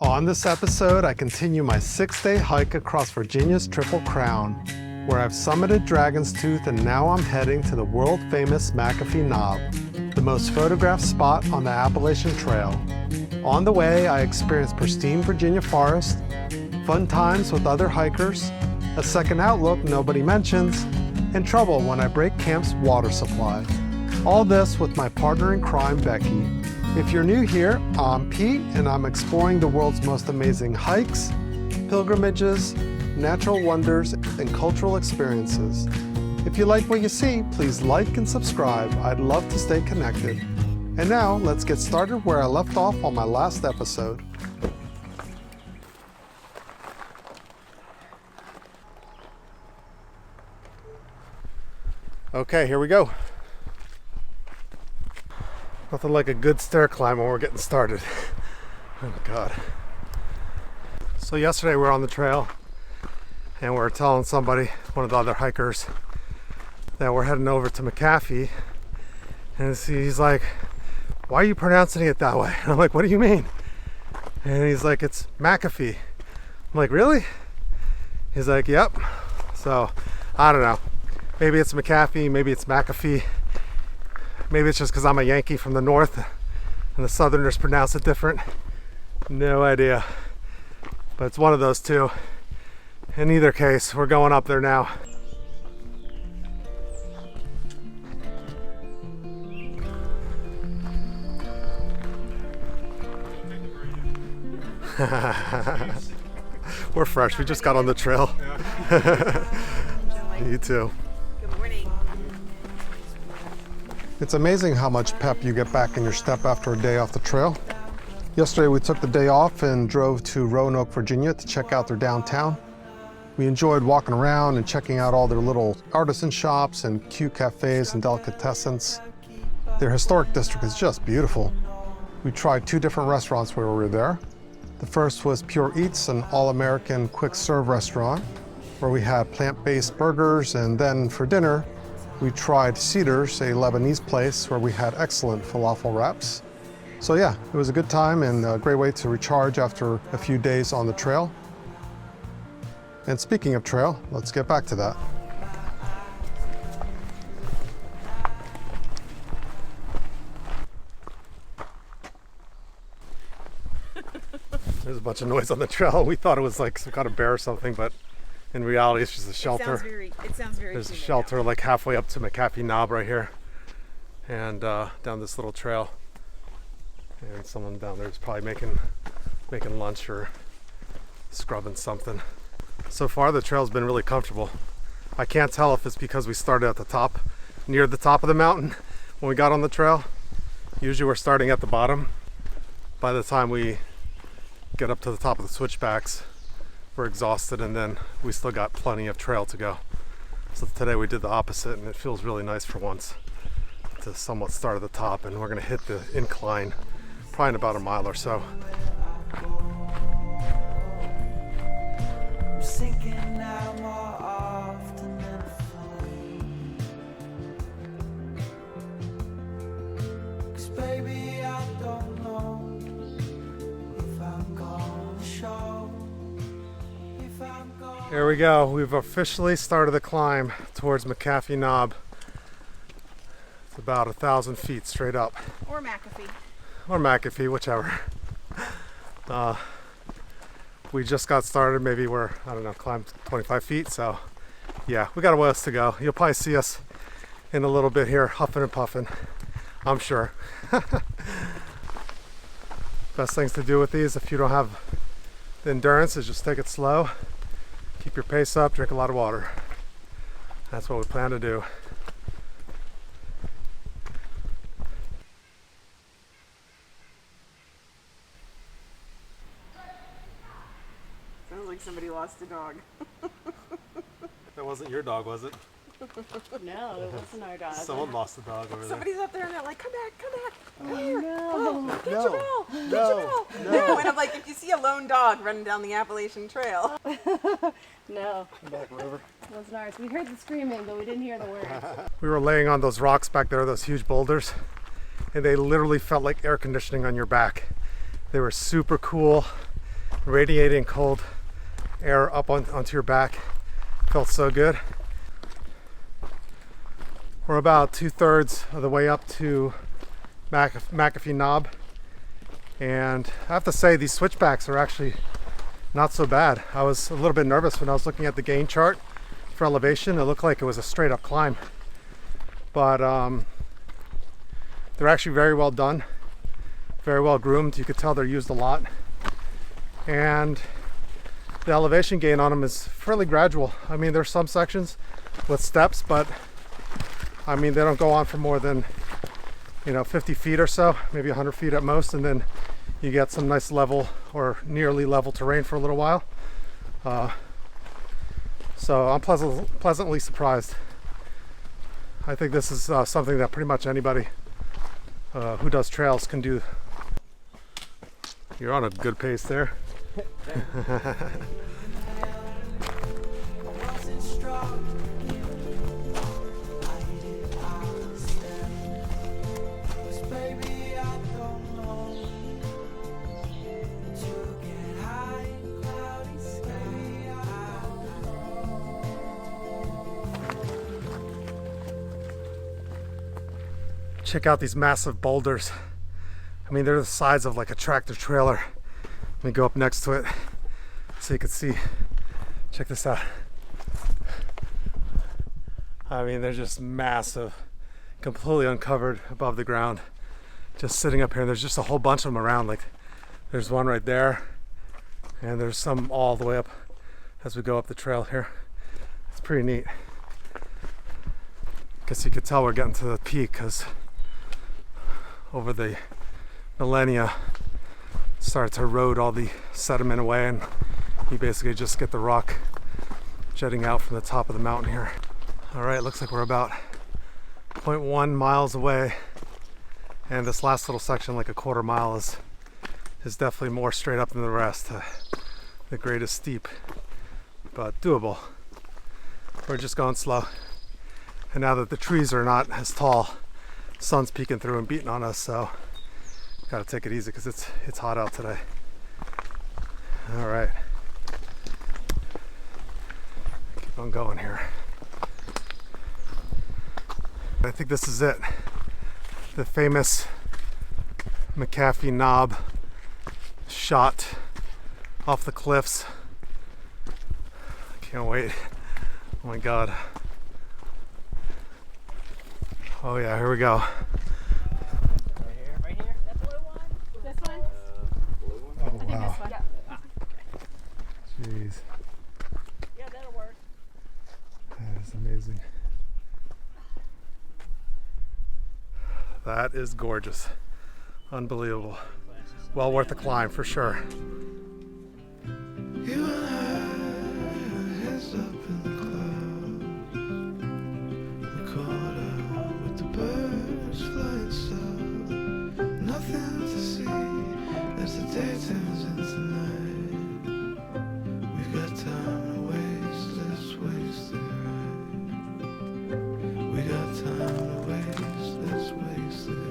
On this episode, I continue my 6-day hike across Virginia's Triple Crown, where I've summited Dragon's Tooth and now I'm heading to the world-famous McAfee Knob, the most photographed spot on the Appalachian Trail. On the way, I experienced pristine Virginia forest, fun times with other hikers, a second outlook nobody mentions, and trouble when I break camp's water supply. All this with my partner in crime, Becky. If you're new here, I'm Pete, and I'm exploring the world's most amazing hikes, pilgrimages, natural wonders, and cultural experiences. If you like what you see, please like and subscribe. I'd love to stay connected. And now, let's get started where I left off on my last episode. Okay, here we go. Nothing like a good stair climb when we're getting started. Oh my God. So yesterday we were on the trail and we were telling somebody, one of the other hikers, that we're heading over to McAfee. And he's like, why are you pronouncing it that way? And I'm like, what do you mean? And he's like, it's McAfee. I'm like, really? He's like, yep. So I don't know. Maybe it's McAfee, maybe it's McAfee. Maybe it's just because I'm a Yankee from the north and the Southerners pronounce it different. No idea. But it's one of those two. In either case, we're going up there now. We're fresh. We just got on the trail. You too. Good morning. It's amazing how much pep you get back in your step after a day off the trail. Yesterday we took the day off and drove to Roanoke, Virginia to check out their downtown. We enjoyed walking around and checking out all their little artisan shops and cute cafes and delicatessens. Their historic district is just beautiful. We tried 2 different restaurants where we were there. The first was Pure Eats, an all-American quick serve restaurant where we had plant-based burgers, and then for dinner we tried Cedar's, a Lebanese place where we had excellent falafel wraps. So yeah, it was a good time and a great way to recharge after a few days on the trail. And speaking of trail, let's get back to that. There's a bunch of noise on the trail. We thought it was like some kind of bear or something, but in reality it's just a shelter. It sounds very There's a shelter like halfway up to McAfee Knob right here, and down this little trail. And someone down there is probably making lunch or scrubbing something. So far the trail's been really comfortable. I can't tell if it's because we started at the top, near the top of the mountain when we got on the trail. Usually we're starting at the bottom. By the time we get up to the top of the switchbacks, we're exhausted, and then we still got plenty of trail to go. So today we did the opposite, and it feels really nice for once to somewhat start at the top, and we're gonna hit the incline probably in about a mile or so. I'm sinking now more often than before. 'Cause baby, I don't know if I'm gonna show. Here we go. We've officially started the climb towards McAfee Knob. It's about 1,000 feet straight up. Or McAfee. Or McAfee, whichever. We just got started. Maybe we're, I don't know, climbed 25 feet. So yeah, we got a ways to go. You'll probably see us in a little bit here, huffing and puffing, I'm sure. Best things to do with these if you don't have the endurance is just take it slow, keep your pace up, drink a lot of water. That's what we plan to do. Sounds like somebody lost a dog. That wasn't your dog, was it? No, it wasn't our dog. Someone lost a dog over there. Somebody's up there and they're like, come back, come here. No. Get your ball, get your ball. No. And I'm like, if you see a lone dog running down the Appalachian Trail. No, Come back, Rover. it wasn't ours. We heard the screaming, but we didn't hear the words. We were laying on those rocks back there, those huge boulders, and they literally felt like air conditioning on your back. They were super cool. radiating cold air up onto your back. Felt so good. We're about 2/3 of the way up to McAfee Knob, and I have to say these switchbacks are actually not so bad. I was a little bit nervous when I was looking at the gain chart for elevation. It looked like it was a straight up climb, but they're actually very well done, very well groomed. You could tell they're used a lot, and the elevation gain on them is fairly gradual. I mean, there's some sections with steps, but I mean, they don't go on for more than 50 feet or so, maybe 100 feet at most, and then you get some nice level or nearly level terrain for a little while. So I'm pleasantly surprised. I think this is something that pretty much anybody who does trails can do. You're on a good pace there. Check out these massive boulders. I mean, they're the size of like a tractor trailer. Let me go up next to it so you can see. Check this out. I mean, they're just massive, completely uncovered above the ground, just sitting up here. There's just a whole bunch of them around. Like, there's one right there, and there's some all the way up as we go up the trail here. It's pretty neat. Guess you could tell we're getting to the peak because over the millennia started to erode all the sediment away, and you basically just get the rock jetting out from the top of the mountain here. All right, looks like we're about 0.1 miles away, and this last little section, like a quarter mile, is definitely more straight up than the rest. The grade is steep, but doable. We're just going slow, and now that the trees are not as tall, sun's peeking through and beating on us, so gotta take it easy because it's hot out today. All right, keep on going here. I think this is it, the famous McAfee Knob shot off the cliffs. I can't wait. Oh my god. Oh yeah, here we go. Right here? That blue one? This one? Oh I think wow. this one. Jeez, Yeah, that'll work. that is amazing. That is gorgeous. Unbelievable. Well worth the climb for sure. You and I, heads up in the clouds. We're caught up with the birds flying south. Nothing to see as the day turns into night. We've got time to waste, let's waste it right. We got time to waste, let's waste it right.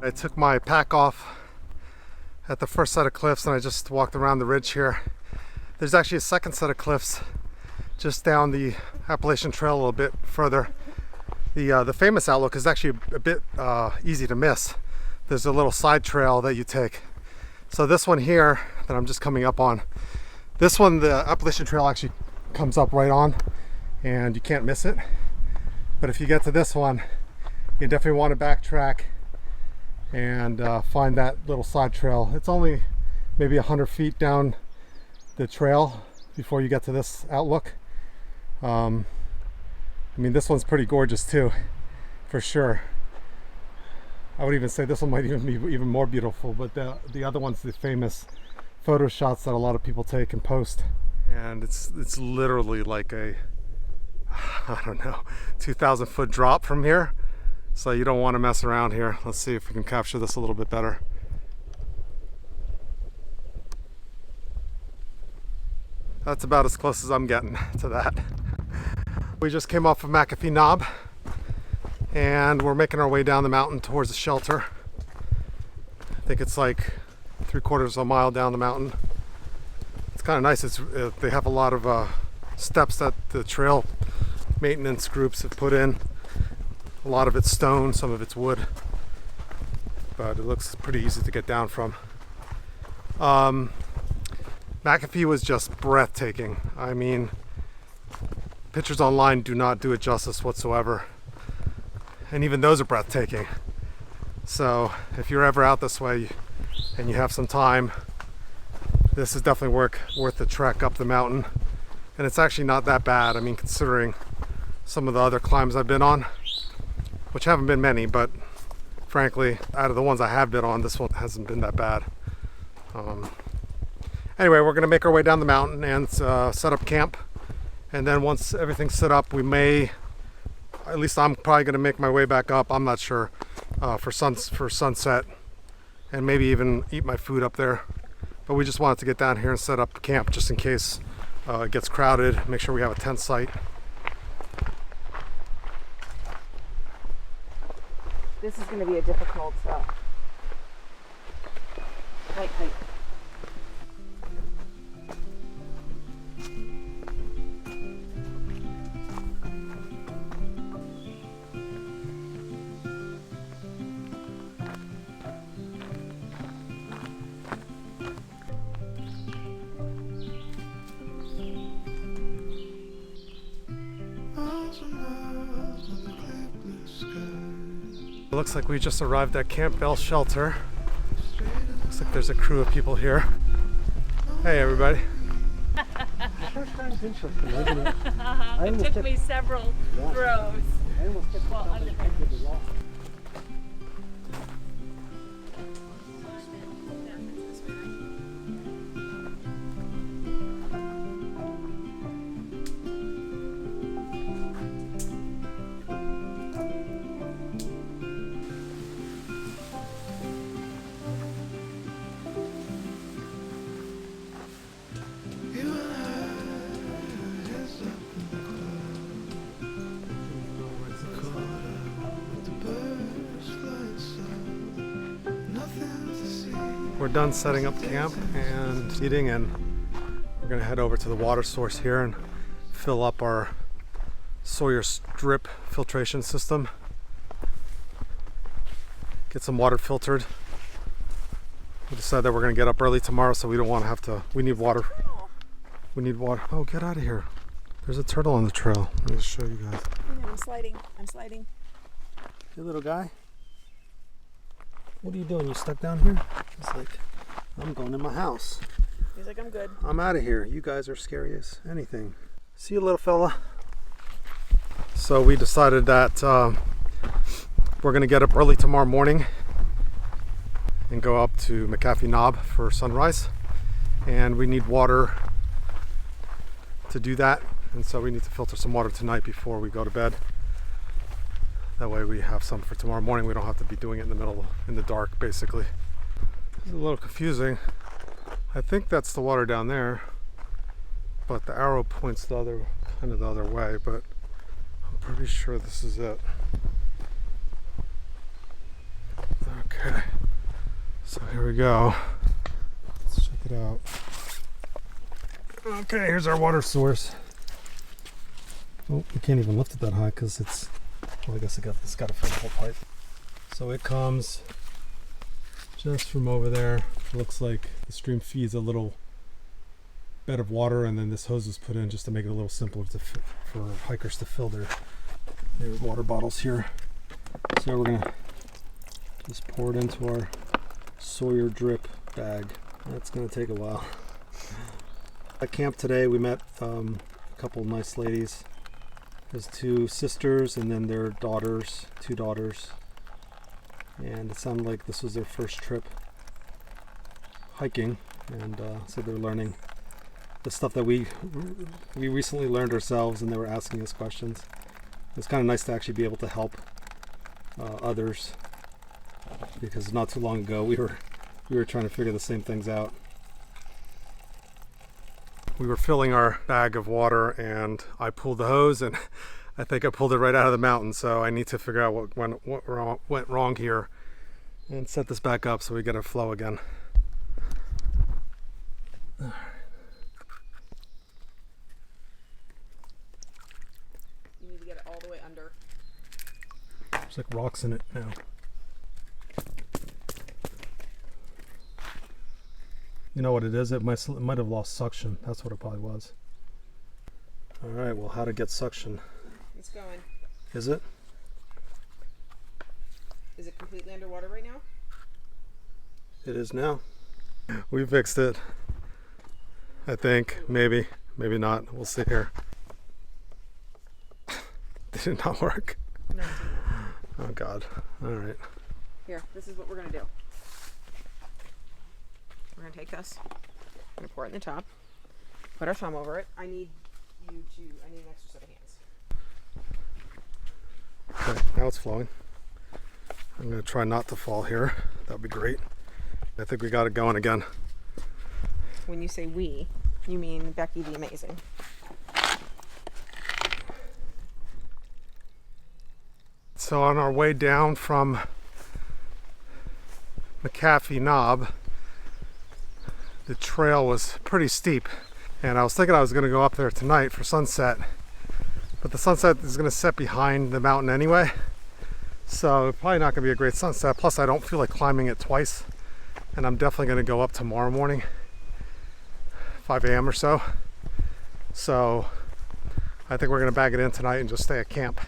I took my pack off at the first set of cliffs and I just walked around the ridge here. There's actually a second set of cliffs just down the Appalachian Trail a little bit further. The famous outlook is actually a bit easy to miss. There's a little side trail that you take. So this one here that I'm just coming up on, this one, the Appalachian Trail actually comes up right on and you can't miss it. But if you get to this one, you definitely want to backtrack and find that little side trail. It's only maybe 100 feet down the trail before you get to this outlook. I mean, this one's pretty gorgeous too, for sure. I would even say this one might even be even more beautiful, but the other one's the famous photo shots that a lot of people take and post. And it's literally like a, I don't know, 2,000 foot drop from here. So you don't want to mess around here. Let's see if we can capture this a little bit better. That's about as close as I'm getting to that. We just came off of McAfee Knob and we're making our way down the mountain towards the shelter. I think it's like 3/4 of a mile down the mountain. It's kind of nice. They have a lot of steps that the trail maintenance groups have put in. A lot of it's stone, some of it's wood, but it looks pretty easy to get down from. McAfee was just breathtaking. I mean, pictures online do not do it justice whatsoever, and even those are breathtaking. So if you're ever out this way and you have some time, this is definitely worth the trek up the mountain. And it's actually not that bad. I mean, considering some of the other climbs I've been on, which haven't been many, but frankly, out of the ones I have been on, this one hasn't been that bad. Anyway, we're gonna make our way down the mountain and set up camp. And then once everything's set up, we may, at least I'm probably gonna make my way back up, I'm not sure, for sunset, and maybe even eat my food up there. But we just wanted to get down here and set up camp just in case it gets crowded, make sure we have a tent site. This is going to be a difficult hike. It looks like we just arrived at Campbell Shelter. Looks like there's a crew of people here. Hey everybody. It took me several throws. Well, under We're done setting up camp and eating, and we're gonna head over to the water source here and fill up our Sawyer strip filtration system. Get some water filtered. We decided that we're gonna get up early tomorrow, so we don't want to have to, we need water. We need water. Oh, get out of here. There's a turtle on the trail. Let me just show you guys. I'm sliding. Hey little guy. What are you doing? You stuck down here? It's like, I'm going in my house. He's like, I'm good. I'm out of here. You guys are scary as anything. See you, little fella. So we decided that we're going to get up early tomorrow morning and go up to McAfee Knob for sunrise. And we need water to do that. And so we need to filter some water tonight before we go to bed. That way we have some for tomorrow morning. We don't have to be doing it in the dark, basically. It's a little confusing. I think that's the water down there, but the arrow points the other way, but I'm pretty sure this is it. Okay, so here we go. Let's check it out. Okay, here's our water source. Oh, we can't even lift it that high because it's, well, I guess it's got to fill the whole pipe. So it comes just from over there. It looks like the stream feeds a little bed of water, and then this hose is put in just to make it a little simpler for hikers to fill their water bottles here. So we're gonna just pour it into our Sawyer drip bag. That's gonna take a while. At camp today we met a couple of nice ladies. There's two sisters and then their daughters, two daughters. And it sounded like this was their first trip hiking, and so they're learning the stuff that we recently learned ourselves, and they were asking us questions. It's kind of nice to actually be able to help others, because not too long ago we were trying to figure the same things out. We were filling our bag of water, and I pulled the hose, and I think I pulled it right out of the mountain. So I need to figure out what went wrong here, and set this back up so we get a flow again. You need to get it all the way under. There's like rocks in it now. You know what it is? It might have lost suction. That's what it probably was. All right, well, how to get suction? It's going. Is it? Is it completely underwater right now? It is now. We fixed it. I think. Maybe. Maybe not. We'll see here. Did it not work? No. Oh, God. All right. Here, this is what we're going to do. We're going to take this. I'm going to pour it in the top. Put our thumb over it. I need an extra set of hands. Okay, now it's flowing. I'm going to try not to fall here. That would be great. I think we got it going again. When you say we, you mean Becky the Amazing. So on our way down from McAfee Knob, the trail was pretty steep, and I was thinking I was going to go up there tonight for sunset, but the sunset is going to set behind the mountain anyway, so probably not going to be a great sunset. Plus I don't feel like climbing it twice, and I'm definitely going to go up tomorrow morning, 5 a.m. or so. So I think we're going to bag it in tonight and just stay at camp.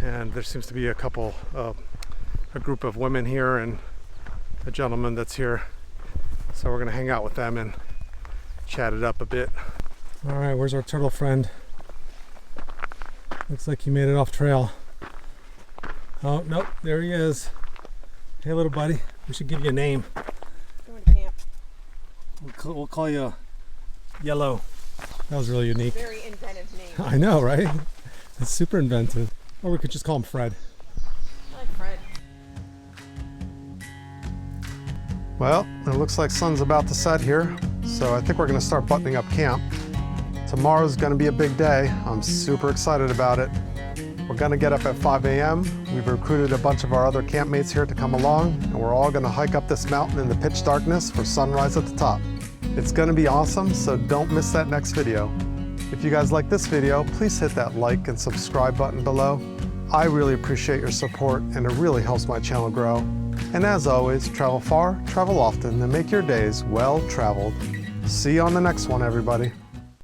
And there seems to be a group of women here and a gentleman that's here. So we're gonna hang out with them and chat it up a bit. All right, where's our turtle friend? Looks like he made it off trail. Oh, nope, there he is. Hey, little buddy, we should give you a name. Going to camp. We'll call you Yellow. That was really unique. Very inventive name. I know, right? It's super inventive. Or we could just call him Fred. I like Fred. Well, it looks like sun's about to set here, so I think we're gonna start buttoning up camp. Tomorrow's gonna be a big day. I'm super excited about it. We're gonna get up at 5 a.m. We've recruited a bunch of our other campmates here to come along, and we're all gonna hike up this mountain in the pitch darkness for sunrise at the top. It's gonna be awesome, so don't miss that next video. If you guys like this video, please hit that like and subscribe button below. I really appreciate your support, and it really helps my channel grow. And as always, travel far, travel often, and make your days well traveled. See you on the next one, everybody.